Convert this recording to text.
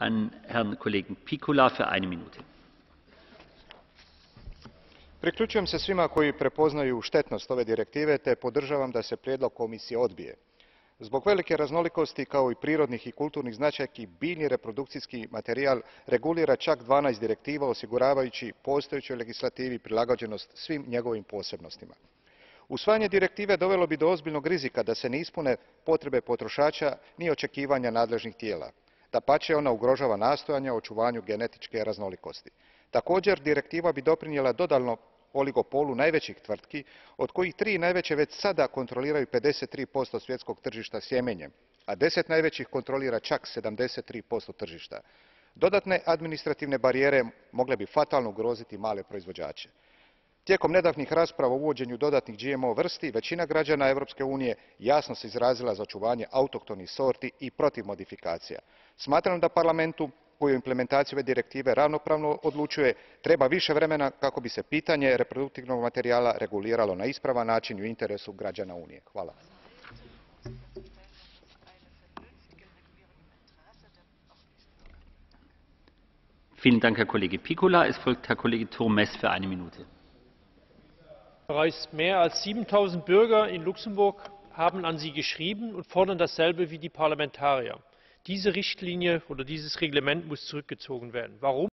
an Herrn Kollegen Piccola für 1 Minute. Priključujem se svima koji prepoznaju štetnost ove direktive te podržavam da se prijedlog Komisije odbije. Zbog velike raznolikosti kao i prirodnih i kulturnih značajki biljni reprodukcijski materijal regulira čak 12 direktiva osiguravajući postojećoj legislativi prilagođenost svim njegovim posebnostima. Usvajanje direktive dovelo bi do ozbiljnog rizika da se ne ispune potrebe potrošača ni očekivanja nadležnih tijela. Dapače, ona ugrožava nastojanja o očuvanju genetičke raznolikosti. Također, direktiva bi doprinijela dodatnom oligopolu najvećih tvrtki, od kojih 3 najveće već sada kontroliraju 53% svjetskog tržišta sjemenjem, a 10 najvećih kontrolira čak 73% tržišta. Dodatne administrativne barijere mogle bi fatalno ugroziti male proizvođače. Tijekom nedavnih rasprava o uvođenju dodatnih GMO vrsti, većina građana Europske unije jasno se izrazila za očuvanje autohtonih sorti i protiv modifikacija. Smatram da Parlamentu, koji o implementaciji ove direktive ravnopravno odlučuje, treba više vremena kako bi se pitanje reproduktivnog materijala reguliralo na ispravan način i u interesu građana Unije. Hvala. Vielen Dank, Herr Kollege Piccola. Es folgt Herr Kollege Turmes für 1 Minute. Bereits mehr als 7000 Bürger in Luxemburg haben an Sie geschrieben und fordern dasselbe wie die Parlamentarier. Diese Richtlinie oder dieses Reglement muss zurückgezogen werden. Warum?